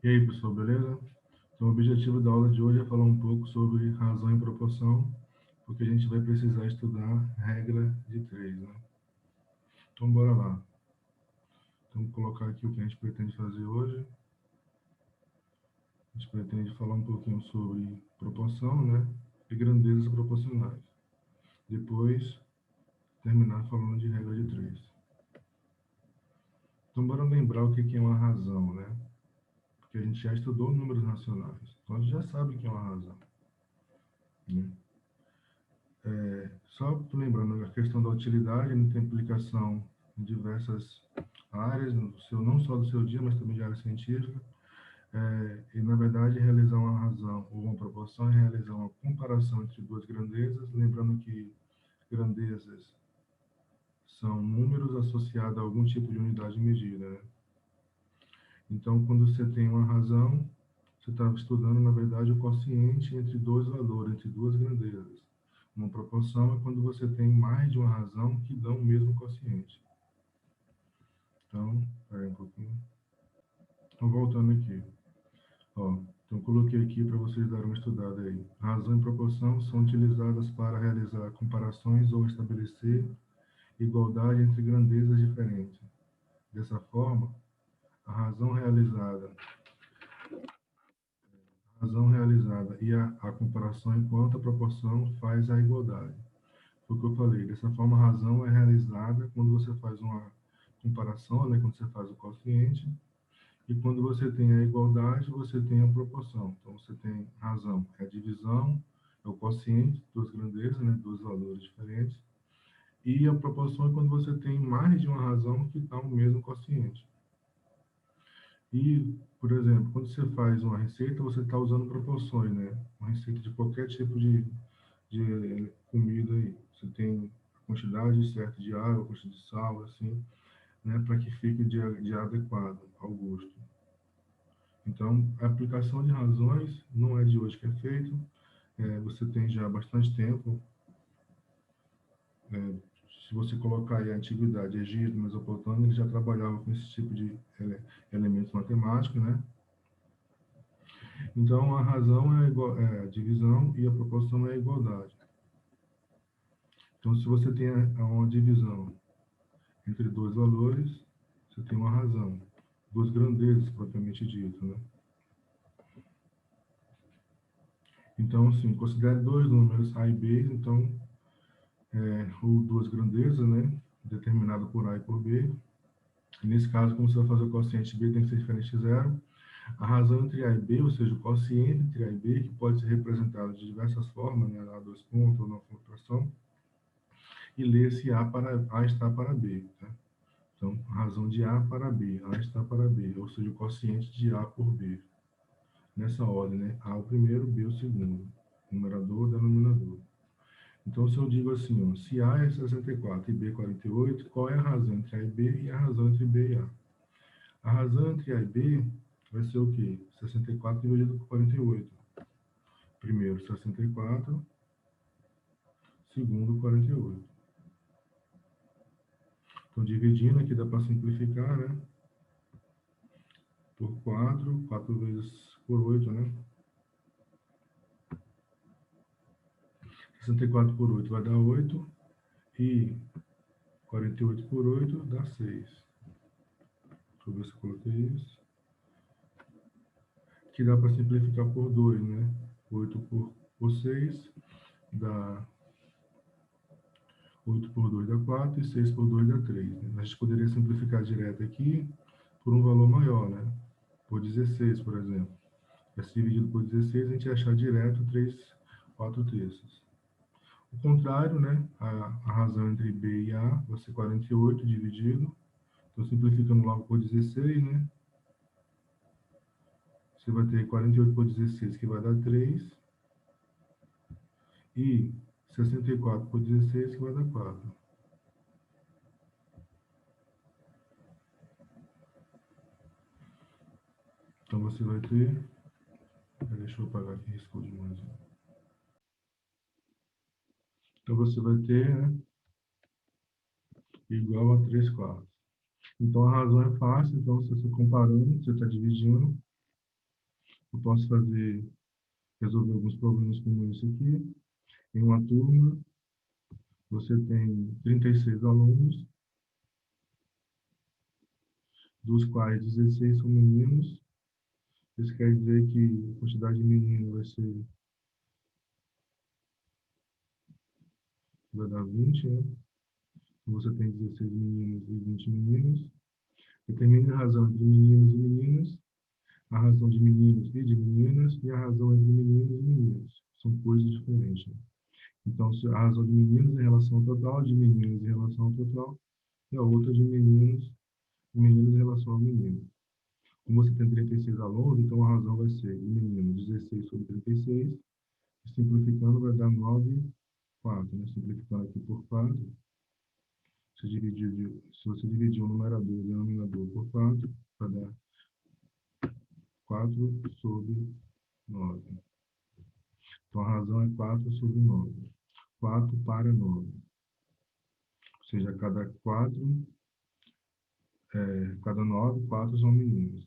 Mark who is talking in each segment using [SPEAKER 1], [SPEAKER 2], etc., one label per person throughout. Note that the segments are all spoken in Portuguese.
[SPEAKER 1] E aí, pessoal, beleza? Então, o objetivo da aula de hoje é falar um pouco sobre razão e proporção, porque a gente vai precisar estudar regra de três, né? Então, bora lá. Então, vou colocar aqui o que a gente pretende fazer hoje. A gente pretende falar um pouquinho sobre proporção, né? E grandezas proporcionais. Depois, terminar falando de regra de três. Então, bora lembrar o que é uma razão, né? Porque a gente já estudou números racionais. Então, a gente já sabe o que é uma razão, né? Só lembrando, a questão da utilidade tem implicação em diversas áreas, não só do seu dia, mas também de área científica. E, na verdade, realizar uma razão ou uma proporção é realizar uma comparação entre duas grandezas, lembrando que grandezas são números associados a algum tipo de unidade de medida, né? Então, quando você tem uma razão, você está estudando, na verdade, o quociente entre dois valores, entre duas grandezas. Uma proporção é quando você tem mais de uma razão que dão o mesmo quociente. Então, espera um pouquinho. Então, voltando aqui. Ó, então, coloquei aqui para vocês darem uma estudada aí. Razão e proporção são utilizadas para realizar comparações ou estabelecer igualdade entre grandezas diferentes. Dessa forma, a razão realizada e a comparação enquanto a proporção faz a igualdade. Foi o que eu falei. Dessa forma, a razão é realizada quando você faz uma comparação, né, quando você faz o quociente, e quando você tem a igualdade, você tem a proporção. Então, você tem razão, é a divisão, é o quociente, duas grandezas, né, dois valores diferentes, e a proporção é quando você tem mais de uma razão que dá o mesmo quociente. E, por exemplo, quando você faz uma receita, você está usando proporções, né? Uma receita de qualquer tipo de comida aí. Você tem a quantidade certa de água, quantidade de sal, assim, né? Para que fique de adequado ao gosto. Então, a aplicação de razões não é de hoje que é feito. Você tem já bastante tempo. É, se você colocar aí a antiguidade, Egito, Mesopotâmia, eles já trabalhavam com esse tipo de elementos matemáticos, né? Então, a razão é a divisão e a proporção é a igualdade. Então, se você tem uma divisão entre dois valores, você tem uma razão. Duas grandezas, propriamente dito, né? Então, assim, considere dois números A e B, então, ou duas grandezas, né? Determinado por A e por B. E nesse caso, como você vai fazer o quociente B, tem que ser diferente de zero. A razão entre A e B, ou seja, o quociente entre A e B, que pode ser representado de diversas formas, né? A dois pontos ou na flutuação, e ler se A está para B, tá? Então, a razão de A para B, A está para B, ou seja, o quociente de A por B. Nessa ordem, né? A o primeiro, B o segundo. Numerador, denominador. Então, se eu digo assim, ó, se A é 64 e B 48, qual é a razão entre A e B e a razão entre B e A? A razão entre A e B vai ser o quê? 64 dividido por 48. Primeiro, 64. Segundo, 48. Então, dividindo aqui dá para simplificar, né? Por 4, 4 vezes por 8, né? 64 por 8 vai dar 8 e 48 por 8 dá 6. Deixa eu ver se eu coloquei isso. Que dá para simplificar por 2, né? 8 por 6 dá 8 por 2 dá 4 e 6 por 2 dá 3. Né? A gente poderia simplificar direto aqui por um valor maior, né? Por 16, por exemplo. Se dividido por 16, a gente ia achar direto 3, 4 terços. O contrário, né? A razão entre B e A vai ser 48 dividido. Então, simplificando logo por 16, né? Você vai ter 48 por 16, que vai dar 3. E 64 por 16, que vai dar 4. Então, você vai ter... Deixa eu apagar aqui, riscou demais. Então, você vai ter, né? Igual a 3 quartos. Então, a razão é fácil. Então, se você comparando, você está dividindo. Eu posso resolver alguns problemas como esse aqui. Em uma turma, você tem 36 alunos, dos quais 16 são meninos. Isso quer dizer que a quantidade de meninos vai dar 20, né? Você tem 16 meninos e 20 meninos. Determine a razão entre meninos e meninas, a razão de meninos e de meninas, e a razão entre meninos e meninas. São coisas diferentes, né? Então, a razão de meninos em relação ao total, de meninos em relação ao total, e a outra de meninos em relação ao menino. Como você tem 36 alunos, então a razão vai ser de meninos 16 sobre 36, simplificando vai dar 9, 4, né? Simplificando aqui por 4, se você dividir o numerador e o denominador por 4, vai dar 4 sobre 9. Então, a razão é 4 sobre 9. 4 para 9. Ou seja, cada 9, 4 são meninos.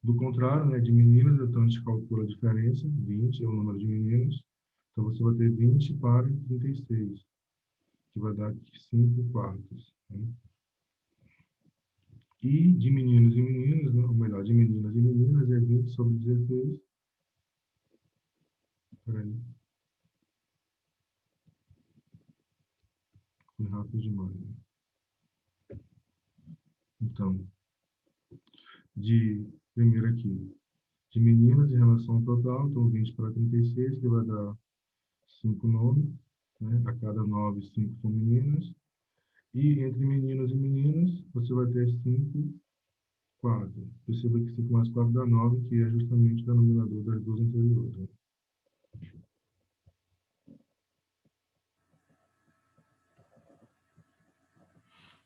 [SPEAKER 1] Do contrário, né, de meninas, então a gente calcula a diferença. 20 é o número de meninos. Então, você vai ter 20 para 36, que vai dar 5 quartos. Né? E de meninos e meninas, né, ou melhor, de meninas e meninas, é 20 sobre 16. Peraí, foi rápido demais. Né? Então, primeiro aqui, de meninas em relação ao total, então 20 para 36, que vai dar 5 nomes, né? A cada 9, 5 são meninas. E entre meninos e meninas, você vai ter 5 quadros. Perceba que 5 mais 4 dá 9, que é justamente o denominador das duas anteriores. Né?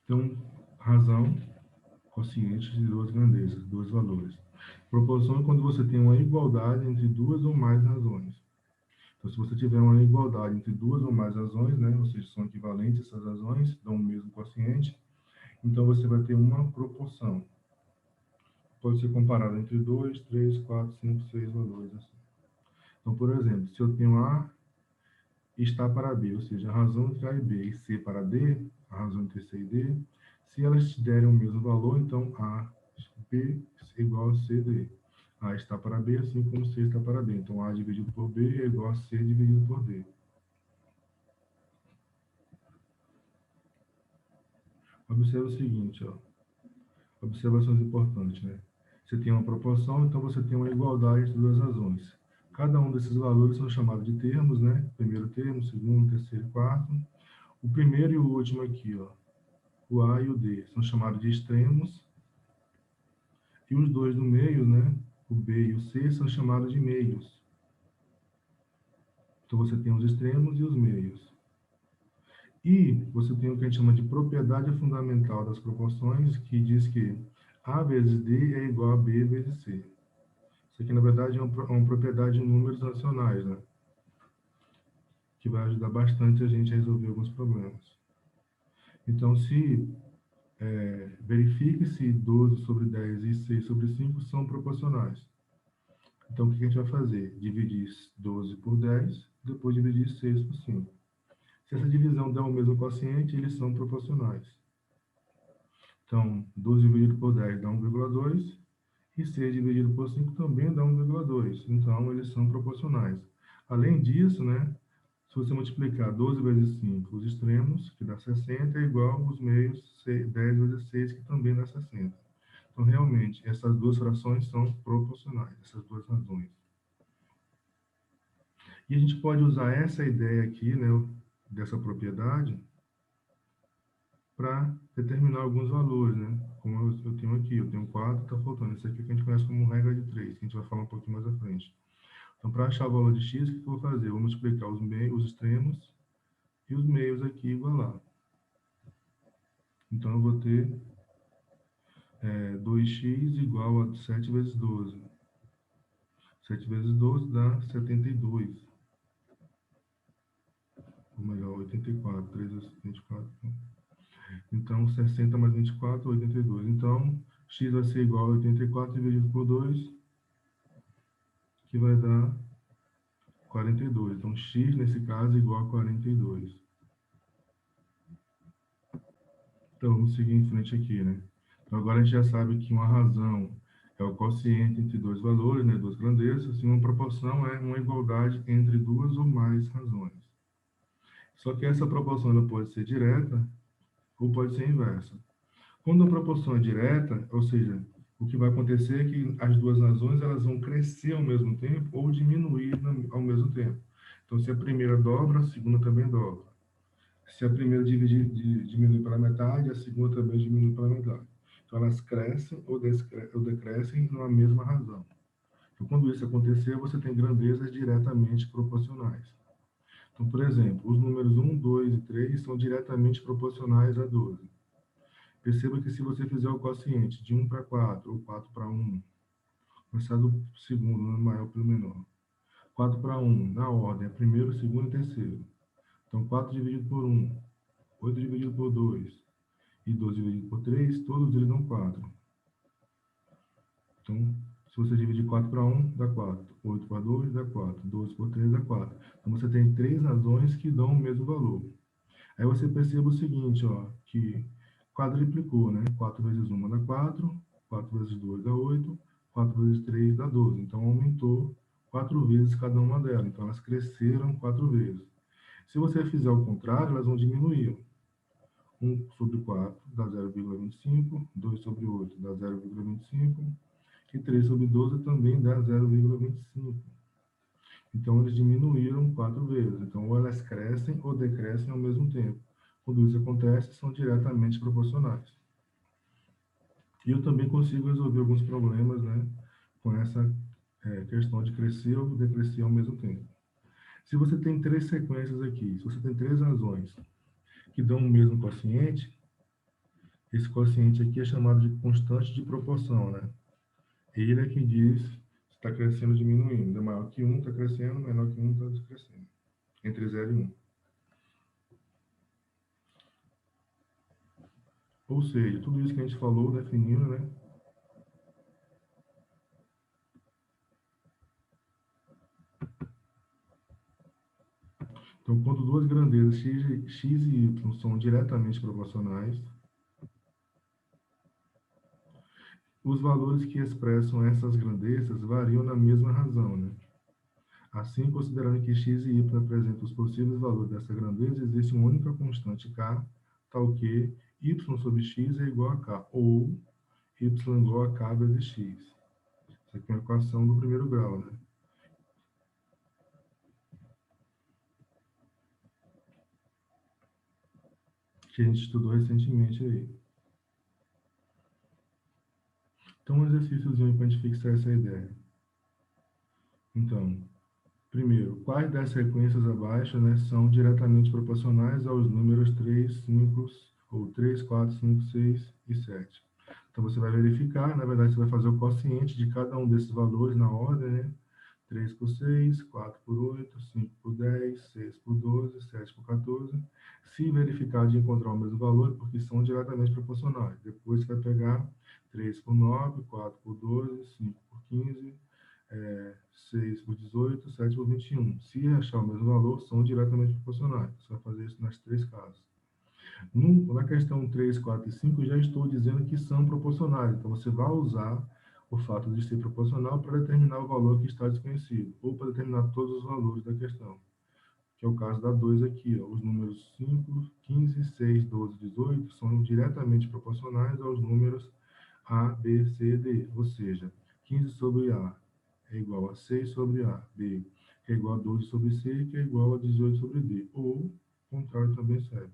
[SPEAKER 1] Então, razão, quociente de duas grandezas, dois valores. Proporção é quando você tem uma igualdade entre duas ou mais razões. Então, se você tiver uma igualdade entre duas ou mais razões, né, ou seja, são equivalentes essas razões, dão o mesmo quociente, então você vai ter uma proporção. Pode ser comparada entre 2, 3, 4, 5, 6 valores. Assim. Então, por exemplo, se eu tenho A está para B, ou seja, a razão entre A e B e C para D, a razão entre C e D, se elas derem o mesmo valor, então A, B é igual a C, D. A está para B, assim como C está para D. Então, A dividido por B é igual a C dividido por D. Observe o seguinte, ó. Observações importantes, né? Você tem uma proporção, então você tem uma igualdade entre duas razões. Cada um desses valores são chamados de termos, né? Primeiro termo, segundo, terceiro e quarto. O primeiro e o último aqui, ó, o A e o D, são chamados de extremos. E os dois do meio, né? O B e o C, são chamados de meios. Então você tem os extremos e os meios. E você tem o que a gente chama de propriedade fundamental das proporções, que diz que A vezes D é igual a B vezes C. Isso aqui, na verdade, é uma propriedade de números racionais, né? Que vai ajudar bastante a gente a resolver alguns problemas. Então, verifique se 12 sobre 10 e 6 sobre 5 são proporcionais. Então, o que a gente vai fazer? Dividir 12 por 10, depois dividir 6 por 5. Se essa divisão der o mesmo quociente, eles são proporcionais. Então, 12 dividido por 10 dá 1,2 e 6 dividido por 5 também dá 1,2. Então, eles são proporcionais. Além disso, né, se você multiplicar 12 vezes 5, os extremos, que dá 60, é igual aos meios 10 vezes 6, que também dá 60. Então, realmente, essas duas frações são proporcionais, essas duas razões. E a gente pode usar essa ideia aqui, né, dessa propriedade, para determinar alguns valores, né? Como eu tenho aqui, eu tenho 4, está faltando. Isso aqui que a gente conhece como regra de 3, que a gente vai falar um pouquinho mais à frente. Então, para achar o valor de x, o que eu vou fazer? Eu vou multiplicar os extremos e os meios aqui igualar. Então, eu vou ter 2x igual a 7 vezes 12. 7 vezes 12 dá 72. Ou melhor, 84. 3 vezes 24. Então, 60 mais 24, 82. Então, x vai ser igual a 84 dividido por 2. que vai dar 42. Então, x, nesse caso, é igual a 42. Então, vamos seguir em frente aqui, né? Então, agora a gente já sabe que uma razão é o quociente entre dois valores, né? Duas grandezas, e uma proporção é uma igualdade entre duas ou mais razões. Só que essa proporção ela pode ser direta ou pode ser inversa. Quando a proporção é direta, ou seja, o que vai acontecer é que as duas razões elas vão crescer ao mesmo tempo ou diminuir ao mesmo tempo. Então, se a primeira dobra, a segunda também dobra. Se a primeira diminui pela metade, a segunda também diminui pela metade. Então, elas crescem ou decrescem numa mesma razão. Então, quando isso acontecer, você tem grandezas diretamente proporcionais. Então, por exemplo, os números 1, 2 e 3 são diretamente proporcionais a 12. Perceba que se você fizer o quociente de 1 para 4 ou 4 para 1, começar do segundo, no maior para o menor. 4 para 1, na ordem, é primeiro, segundo e terceiro. Então, 4 dividido por 1, 8 dividido por 2 e 12 dividido por 3, todos eles dão 4. Então, se você dividir 4 para 1, dá 4. 8 para 2, dá 4. 12 por 3, dá 4. Então, você tem três razões que dão o mesmo valor. Aí você percebe o seguinte, ó, que quadriplicou, né? 4 vezes 1 dá 4, 4 vezes 2 dá 8, 4 vezes 3 dá 12. Então, aumentou 4 vezes cada uma delas. Então, elas cresceram 4 vezes. Se você fizer o contrário, elas vão diminuir. 1 sobre 4 dá 0,25, 2 sobre 8 dá 0,25 e 3 sobre 12 também dá 0,25. Então, eles diminuíram 4 vezes. Então, ou elas crescem ou decrescem ao mesmo tempo. Quando isso acontece, são diretamente proporcionais. E eu também consigo resolver alguns problemas, né, com essa questão de crescer ou decrescer ao mesmo tempo. Se você tem três sequências aqui, se você tem três razões que dão o mesmo quociente, esse quociente aqui é chamado de constante de proporção, né? Ele é quem diz se está crescendo ou diminuindo. É maior que 1 está crescendo, menor que 1 está decrescendo. Entre 0 e 1. Ou seja, tudo isso que a gente falou, definindo, né? Então, quando duas grandezas x e y são diretamente proporcionais, os valores que expressam essas grandezas variam na mesma razão, né? Assim, considerando que x e y apresentam os possíveis valores dessa grandeza, existe uma única constante k, tal que y sobre x é igual a k, ou y igual a k vezes x. Isso aqui é uma equação do primeiro grau, né? Que a gente estudou recentemente aí. Então, um exercíciozinho para a gente fixar essa ideia. Então, primeiro, quais das sequências abaixo, né, são diretamente proporcionais aos números 3, 5, ou 3, 4, 5, 6 e 7? Então, você vai verificar, na verdade, você vai fazer o quociente de cada um desses valores na ordem, né? 3 por 6, 4 por 8, 5 por 10, 6 por 12, 7 por 14. Se verificar de encontrar o mesmo valor, porque são diretamente proporcionais. Depois você vai pegar 3 por 9, 4 por 12, 5 por 15, 6 por 18, 7 por 21. Se achar o mesmo valor, são diretamente proporcionais. Você vai fazer isso nas três casas. Na questão 3, 4 e 5, eu já estou dizendo que são proporcionais. Então, você vai usar o fato de ser proporcional para determinar o valor que está desconhecido, ou para determinar todos os valores da questão, que é o caso da 2 aqui. Ó. Os números 5, 15, 6, 12 e 18 são diretamente proporcionais aos números A, B, C e D, ou seja, 15 sobre A é igual a 6 sobre A, B que é igual a 12 sobre C, que é igual a 18 sobre D, ou o contrário também serve.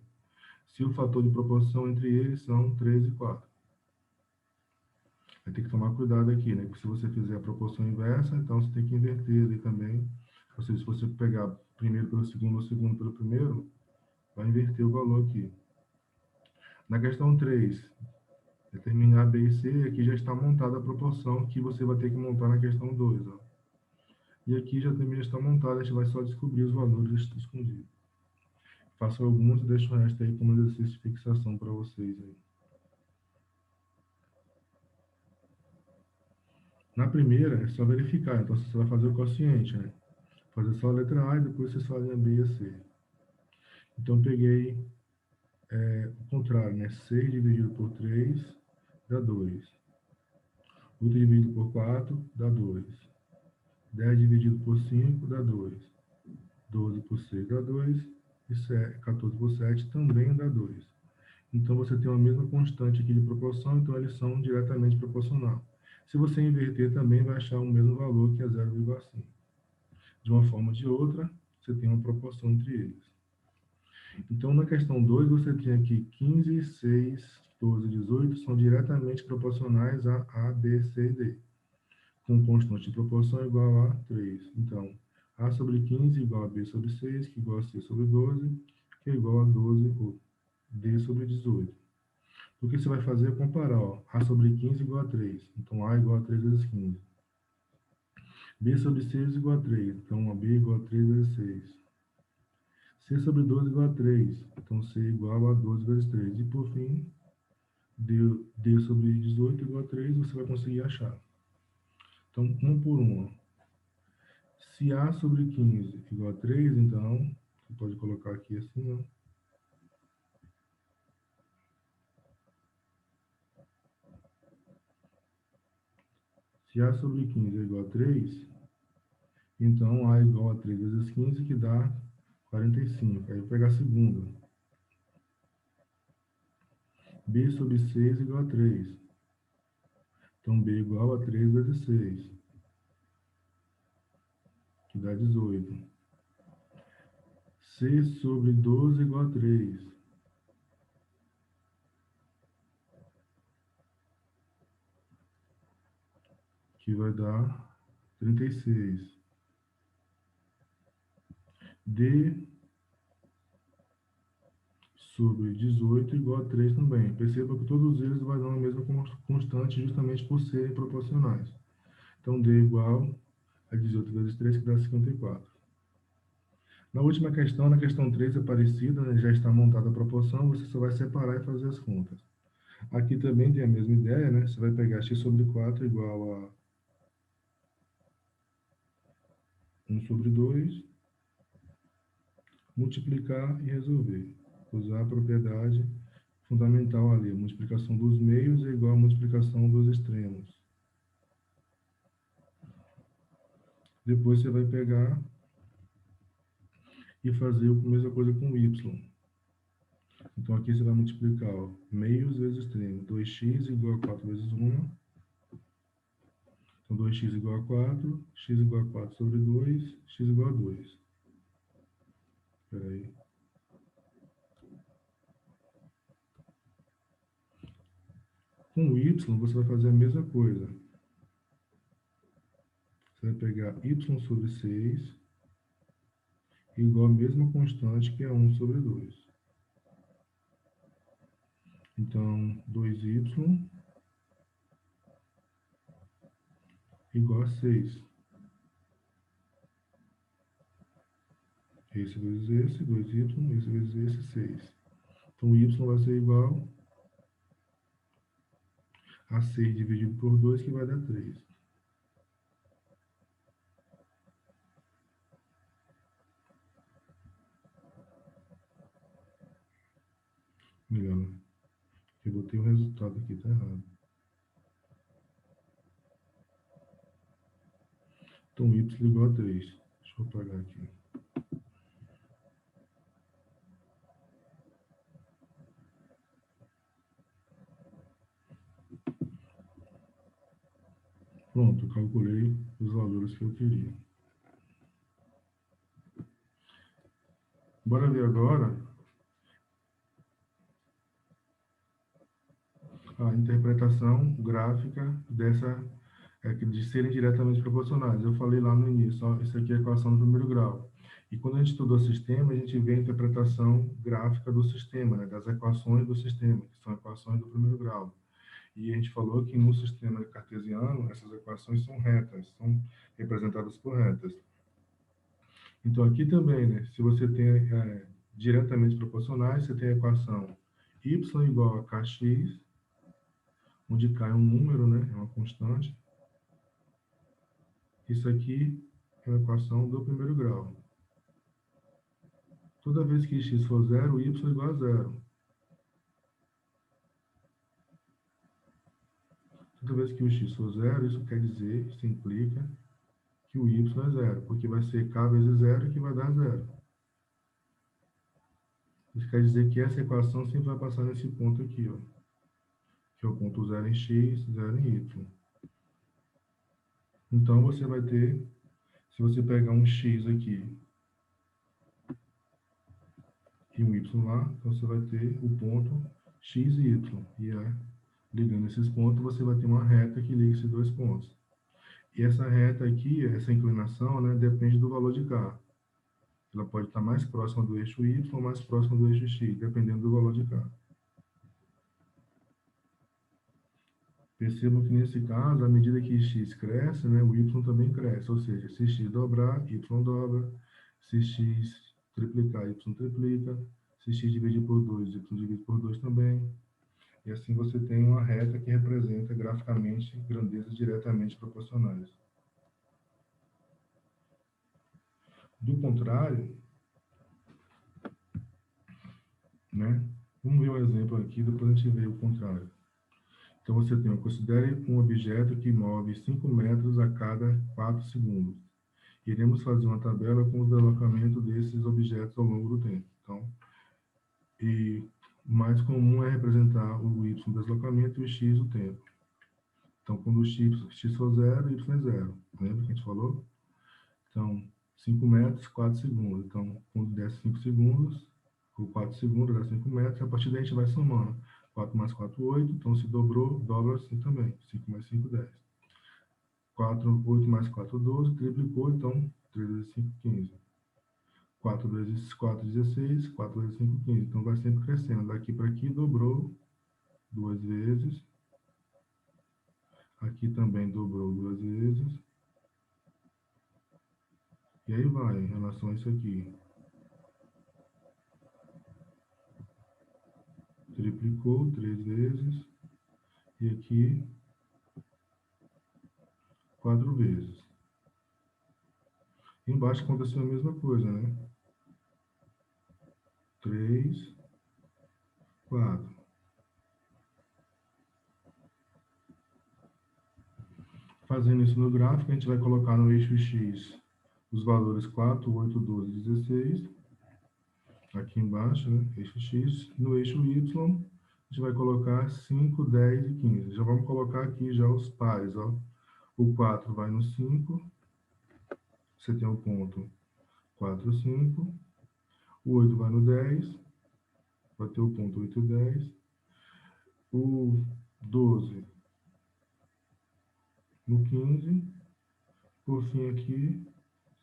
[SPEAKER 1] Se o fator de proporção entre eles são 3 e 4. Vai ter que tomar cuidado aqui, né? Porque se você fizer a proporção inversa, então você tem que inverter ali também. Ou seja, se você pegar primeiro pelo segundo ou segundo pelo primeiro, vai inverter o valor aqui. Na questão 3, determinar B e C, aqui já está montada a proporção que você vai ter que montar na questão 2. Ó. E aqui já também está montada, a gente vai só descobrir os valores escondidos. Faço alguns e deixo o resto aí como exercício de fixação para vocês aí. Na primeira, é só verificar. Então, você vai fazer o quociente, né? Fazer só a letra A e depois vocês fazem a B e a C. Então, peguei o contrário, né? 6 dividido por 3 dá 2. 8 dividido por 4 dá 2. 10 dividido por 5 dá 2. 12 por 6 dá 2. E 14 por 7 também dá 2. Então, você tem a mesma constante aqui de proporção, então eles são diretamente proporcional. Se você inverter, também vai achar o mesmo valor, que é 0,5. De uma forma ou de outra, você tem uma proporção entre eles. Então, na questão 2, você tem aqui 15, 6, 12, 18 são diretamente proporcionais a A, B, C e D, com constante de proporção igual a 3. Então, A sobre 15 igual a B sobre 6, que é igual a C sobre 12, que é igual a 12, ou D sobre 18. O que você vai fazer é comparar, ó, A sobre 15 igual a 3. Então, A igual a 3 vezes 15. B sobre 6 igual a 3. Então, a B igual a 3 vezes 6. C sobre 12 igual a 3. Então, C igual a 12 vezes 3. E, por fim, D sobre 18 igual a 3, você vai conseguir achar. Então, um por um. Se A sobre 15 igual a 3, então, você pode colocar aqui assim, ó. Se A sobre 15 é igual a 3, então A igual a 3 vezes 15, que dá 45. Aí eu vou pegar a segunda. B sobre 6 igual a 3. Então, B igual a 3 vezes 6, que dá 18. C sobre 12 igual a 3, que vai dar 36. D sobre 18 igual a 3 também. Perceba que todos eles vão dar a mesma constante justamente por serem proporcionais. Então, D igual a 18 vezes 3, que dá 54. Na última questão, na questão 3 é parecida, né? Já está montada a proporção, você só vai separar e fazer as contas. Aqui também tem a mesma ideia, né? Você vai pegar x sobre 4 igual a 1 sobre 2, multiplicar e resolver. Usar a propriedade fundamental ali. A multiplicação dos meios é igual à multiplicação dos extremos. Depois você vai pegar e fazer a mesma coisa com y. Então aqui você vai multiplicar, ó, meios vezes extremos. 2x igual a 4 vezes 1. Então 2x igual a 4, x igual a 4 sobre 2, x igual a 2. Espera aí. Com o y, você vai fazer a mesma coisa. Você vai pegar y sobre 6 igual a mesma constante, que é 1 sobre 2. Então, 2y igual a 6. Esse vezes esse, 2y, esse vezes esse, 6. Então, o y vai ser igual a 6 dividido por 2, que vai dar 3. Melhor, eu botei o resultado aqui, tá errado. Então, y igual a 3. Deixa eu apagar aqui. Pronto, eu calculei os valores que eu queria. Bora ver agora a interpretação gráfica de serem diretamente proporcionais. Eu falei lá no início, ó, isso aqui é a equação do primeiro grau. E quando a gente estuda o sistema, a gente vê a interpretação gráfica do sistema, né, das equações do sistema, que são equações do primeiro grau. E a gente falou que no sistema cartesiano, essas equações são retas, são representadas por retas. Então, aqui também, né, se você tem diretamente proporcionais, você tem a equação y igual a kx, onde k é um número, né, é uma constante, Isso aqui é a equação do primeiro grau. Toda vez que x for zero, y é igual a zero. Toda vez que o x for zero, isso quer dizer, isso implica que o y é zero, porque vai ser k vezes zero que vai dar zero. Isso quer dizer que essa equação sempre vai passar nesse ponto aqui, ó, que é o ponto zero em x, zero em y. Então, você vai ter, se você pegar um x aqui e um y lá, então você vai ter o ponto x e y. E ligando esses pontos, você vai ter uma reta que liga esses dois pontos. E essa reta aqui, essa inclinação, né, depende do valor de k. Ela pode estar mais próxima do eixo y ou mais próxima do eixo x, dependendo do valor de k. Percebam que nesse caso, à medida que x cresce, né, o y também cresce. Ou seja, se x dobrar, y dobra. Se x triplicar, y triplica. Se x dividir por 2, y divide por 2 também. E assim você tem uma reta que representa graficamente grandezas diretamente proporcionais. Do contrário, né, vamos ver um exemplo aqui, depois a gente vê o contrário. Então, você tem, considere um objeto que move 5 metros a cada 4 segundos. Iremos fazer uma tabela com o deslocamento desses objetos ao longo do tempo. Então, e o mais comum é representar o y o deslocamento e o x o tempo. Então, quando o x for zero, y é zero. Lembra que a gente falou? Então, 5 metros, 4 segundos. Então, quando der 5 segundos, ou 4 segundos, dá 5 metros, a partir daí a gente vai somando. 4 mais 4, 8. Então, se dobrou, dobra assim também. 5 mais 5, 10. 4, 8 mais 4, 12. Triplicou, então, 3 vezes 5, 15. 4 vezes 4, 16. 4 vezes 5, 15. Então, vai sempre crescendo. Daqui para aqui, dobrou 2 vezes. Aqui também dobrou 2 vezes. E aí vai, em relação a isso aqui. Triplicou 3 vezes. E aqui, 4 vezes. Embaixo aconteceu a mesma coisa, né? 3, 4. Fazendo isso no gráfico, a gente vai colocar no eixo X os valores 4, 8, 12, 16. Aqui embaixo, né? Eixo X. No eixo Y, a gente vai colocar 5, 10 e 15. Já vamos colocar aqui já os pares, ó. O 4 vai no 5. Você tem o ponto 4, 5. O 8 vai no 10. Vai ter o ponto 8, 10. O 12 no 15. Por fim aqui,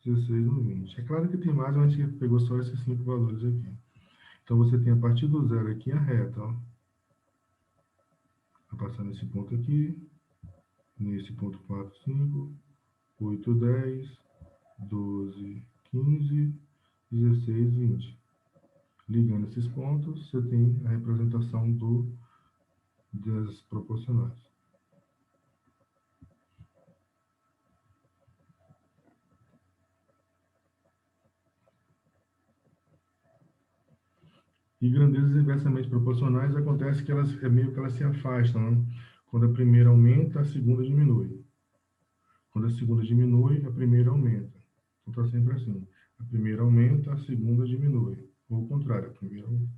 [SPEAKER 1] 16 no 20. É claro que tem mais, mas a gente pegou só esses 5 valores aqui. Então, você tem a partir do zero aqui a reta, ó. Vai passar nesse ponto aqui, nesse ponto 4, 5, 8, 10, 12, 15, 16, 20. Ligando esses pontos, você tem a representação das proporcionais. E grandezas inversamente proporcionais acontece que elas meio que elas se afastam, né? Quando a primeira aumenta, a segunda diminui. Quando a segunda diminui, a primeira aumenta. Então está sempre assim. A primeira aumenta, a segunda diminui. Ou o contrário, a primeira aumenta.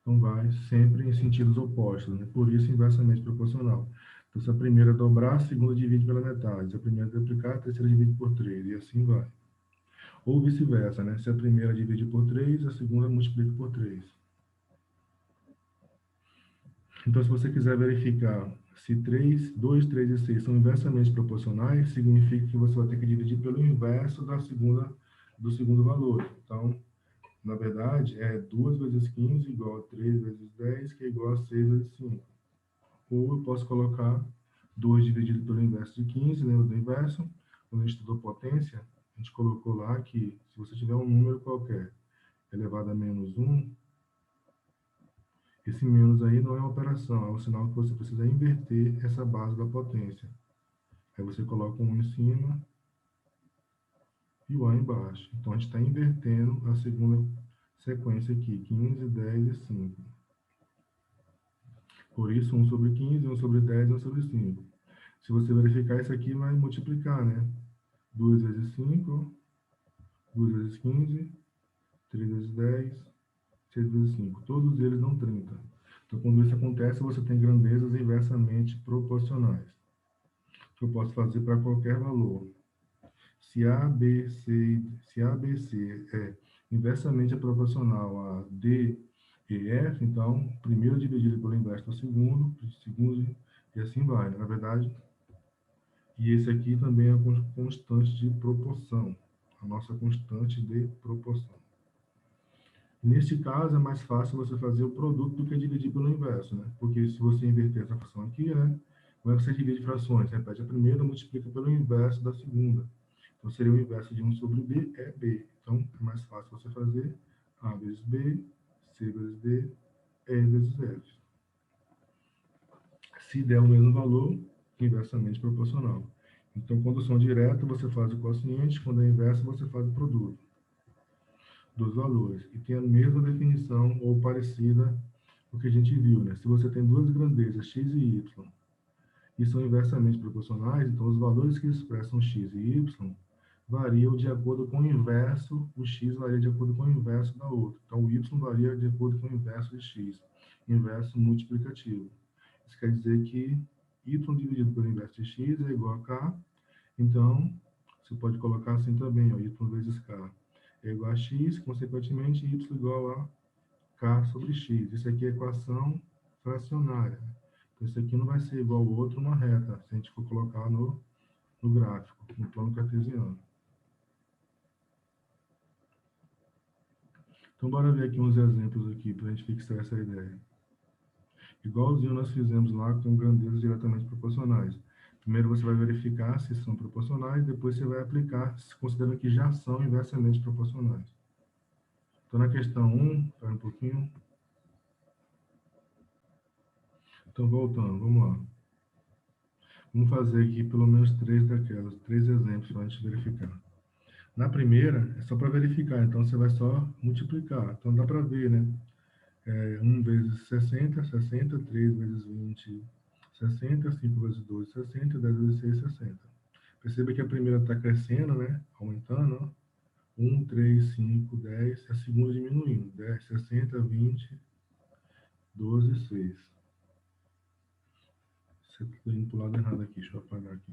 [SPEAKER 1] Então vai sempre em sentidos opostos, né? Por isso inversamente proporcional. Então se a primeira dobrar, a segunda divide pela metade. Se a primeira triplicar, a terceira divide por 3. E assim vai. Ou vice-versa, né? Se a primeira divide por 3, a segunda multiplica por 3. Então, se você quiser verificar se 3, 2, 3 e 6 são inversamente proporcionais, significa que você vai ter que dividir pelo inverso do segundo valor. Então, na verdade, é 2 vezes 15 igual a 3 vezes 10, que é igual a 6 vezes 5. Ou eu posso colocar 2 dividido pelo inverso de 15, lembra do inverso? Quando a gente estudou potência, a gente colocou lá que se você tiver um número qualquer elevado a menos 1, esse menos aí não é uma operação, é um sinal que você precisa inverter essa base da potência. Aí você coloca um em cima e o A embaixo. Então, a gente está invertendo a segunda sequência aqui, 15, 10 e 5. Por isso, 1 sobre 15, 1 sobre 10 e 1 sobre 5. Se você verificar isso aqui, vai multiplicar, né? 2 vezes 5, 2 vezes 15, 3 vezes 10, 6 vezes 5. Todos eles dão 30. Então, quando isso acontece, você tem grandezas inversamente proporcionais, que eu posso fazer para qualquer valor. Se A, B, C é inversamente proporcional a D e F, então, primeiro dividido pelo inverso do segundo, e assim vai, na verdade. E esse aqui também é a constante de proporção, a nossa constante de proporção. Neste caso, é mais fácil você fazer o produto do que dividir pelo inverso, né? Porque se você inverter essa fração aqui, né? Como é que você divide frações? Repete a primeira, multiplica pelo inverso da segunda. Então, seria o inverso de 1 sobre B, é B. Então, é mais fácil você fazer A vezes B, C vezes D, E vezes F. Se der o mesmo valor, inversamente proporcional. Então, quando são diretas, você faz o quociente, quando é inverso, você faz o produto dos valores. E tem a mesma definição ou parecida com o que a gente viu, né? Se você tem duas grandezas, x e y, e são inversamente proporcionais, então os valores que expressam x e y variam de acordo com o inverso, o x varia de acordo com o inverso da outra. Então, o y varia de acordo com o inverso de x, inverso multiplicativo. Isso quer dizer que y dividido pelo inverso de x é igual a k, então, você pode colocar assim também, ó, y vezes k é igual a x, consequentemente, y igual a k sobre x. Isso aqui é equação fracionária. Então, isso aqui não vai ser igual ao outro uma reta, se a gente for colocar no gráfico, no plano cartesiano. Então, bora ver aqui uns exemplos aqui, para a gente fixar essa ideia. Igualzinho nós fizemos lá com grandezas diretamente proporcionais. Primeiro você vai verificar se são proporcionais, depois você vai aplicar, considerando que já são inversamente proporcionais. Então, na questão 1, espera um pouquinho. Então, voltando, vamos lá. Vamos fazer aqui pelo menos 3 daquelas, 3 exemplos para a gente verificar. Na primeira, é só para verificar, então você vai só multiplicar. Então, dá para ver, né? 1 vezes 60, 60, 3 vezes 20, 60, 5 vezes 12, 60, 10 vezes 6, 60. Perceba que a primeira está crescendo, né? Aumentando, ó. 1, 3, 5, 10, a segunda diminuindo. 10, 60, 20, 12, 6. Você está indo para o lado errado aqui, deixa eu apagar aqui.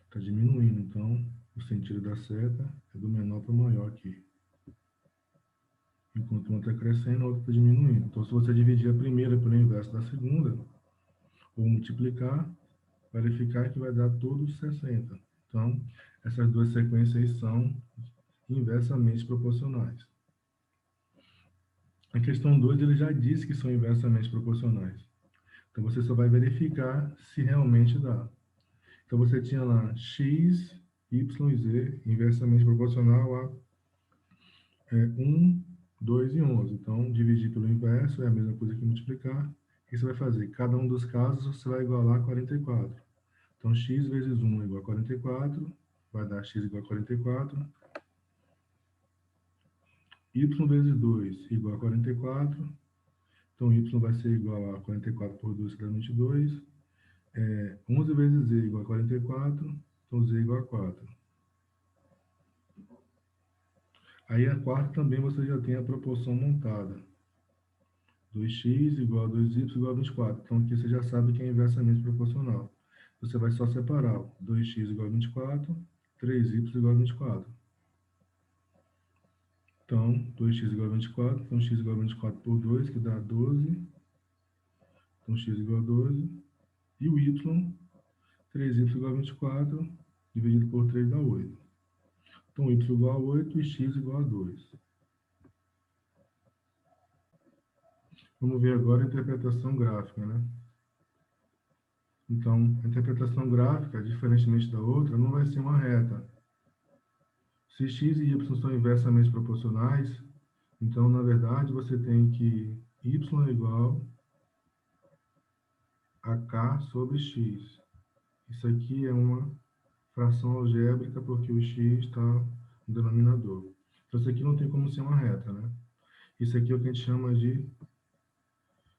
[SPEAKER 1] Está diminuindo, então o sentido da seta é do menor para o maior aqui. Enquanto uma está crescendo, a outra está diminuindo. Então, se você dividir a primeira pelo inverso da segunda, ou multiplicar, verificar que vai dar todos 60. Então, essas duas sequências aí são inversamente proporcionais. A questão 2, ele já disse que são inversamente proporcionais. Então, você só vai verificar se realmente dá. Então, você tinha lá x, y e z inversamente proporcional a 1, 2 e 11. Então, dividir pelo inverso é a mesma coisa que multiplicar. O que você vai fazer? Cada um dos casos você vai igualar a 44. Então, x vezes 1 é igual a 44, vai dar x igual a 44. Y vezes 2 igual a 44. Então, y vai ser igual a 44 por 2, que dá 22. 11 vezes z igual a 44. Então, z igual a 4. Aí, a quarta também você já tem a proporção montada. 2x igual a 2y igual a 24. Então, aqui você já sabe que é inversamente proporcional. Você vai só separar 2x igual a 24, 3y igual a 24. Então, 2x igual a 24, então x igual a 24 por 2, que dá 12. Então, x igual a 12. E o y, 3y igual a 24, dividido por 3 dá 8. Então, y igual a 8 e x igual a 2. Vamos ver agora a interpretação gráfica, né? Então, a interpretação gráfica, diferentemente da outra, não vai ser uma reta. Se x e y são inversamente proporcionais, então, na verdade, você tem que y é igual AK sobre X. Isso aqui é uma fração algébrica porque o X está no denominador. Então, isso aqui não tem como ser uma reta, né? Isso aqui é o que a gente chama de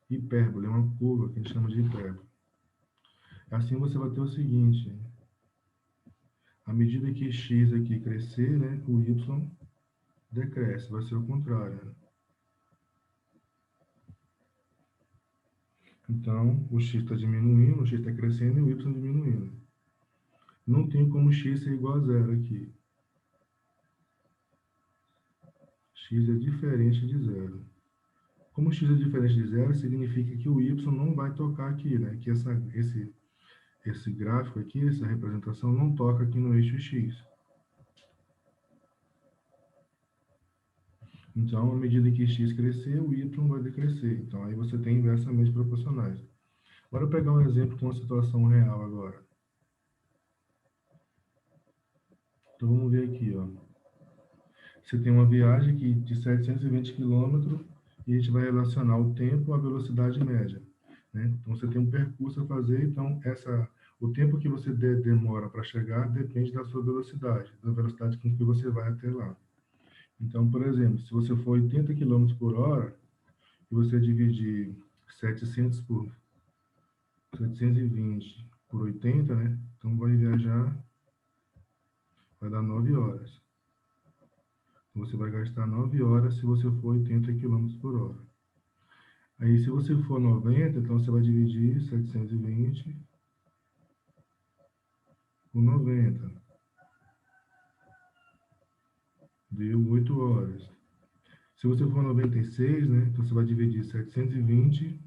[SPEAKER 1] hipérbole, é uma curva que a gente chama de hipérbole. Assim você vai ter o seguinte, à medida que x aqui crescer, né, o y decresce, vai ser o contrário, né? Então, o x está diminuindo, o x está crescendo e o y diminuindo. Não tem como x ser igual a zero aqui. X é diferente de zero. Como x é diferente de zero, significa que o y não vai tocar aqui, né? Que esse gráfico aqui, essa representação, não toca aqui no eixo x. Então, à medida que x crescer, o y vai decrescer. Então, aí você tem inversamente proporcionais. Bora pegar um exemplo com uma situação real agora. Então, vamos ver aqui, ó. Você tem uma viagem aqui de 720 km e a gente vai relacionar o tempo à velocidade média, né? Então, você tem um percurso a fazer, então, o tempo que você demora para chegar depende da sua velocidade, da velocidade com que você vai até lá. Então, por exemplo, se você for 80 km por hora e você dividir 720 por 80, né? Então, vai dar 9 horas. Você vai gastar 9 horas se você for 80 km por hora. Aí, se você for 90, então você vai dividir 720 por 90. Deu 8 horas. Se você for 96, né, então você vai dividir 720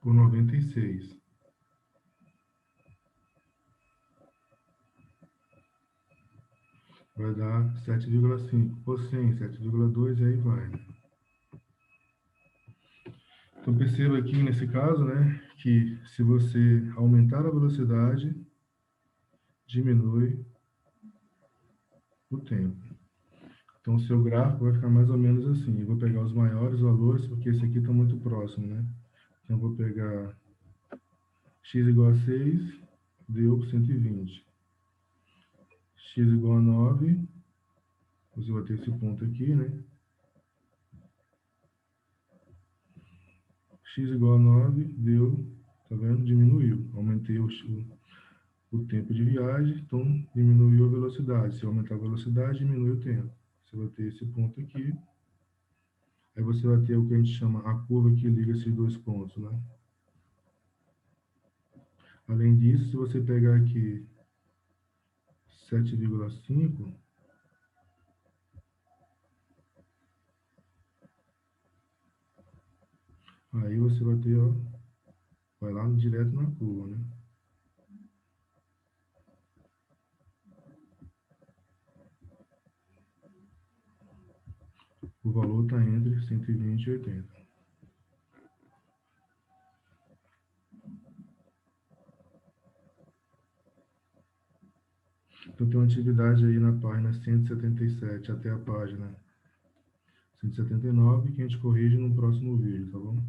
[SPEAKER 1] por 96. Vai dar 7,5 por 100, 7,2 e aí vai. Então perceba aqui nesse caso, né, que se você aumentar a velocidade, diminui o tempo. Então o seu gráfico vai ficar mais ou menos assim. Eu vou pegar os maiores valores, porque esse aqui está muito próximo, né? Então eu vou pegar x igual a 6, deu 120. X igual a 9, você vai ter esse ponto aqui, né? X igual a 9, deu, tá vendo? Diminuiu. Aumentei o tempo de viagem, então diminuiu a velocidade. Se aumentar a velocidade, diminui o tempo. Você vai ter esse ponto aqui. Aí você vai ter o que a gente chama a curva que liga esses dois pontos, né? Além disso, se você pegar aqui 7,5, aí você vai ter, ó, vai lá direto na curva, né? O valor está entre 120 e 80. Então tem uma atividade aí na página 177 até a página 179 que a gente corrige no próximo vídeo, tá bom?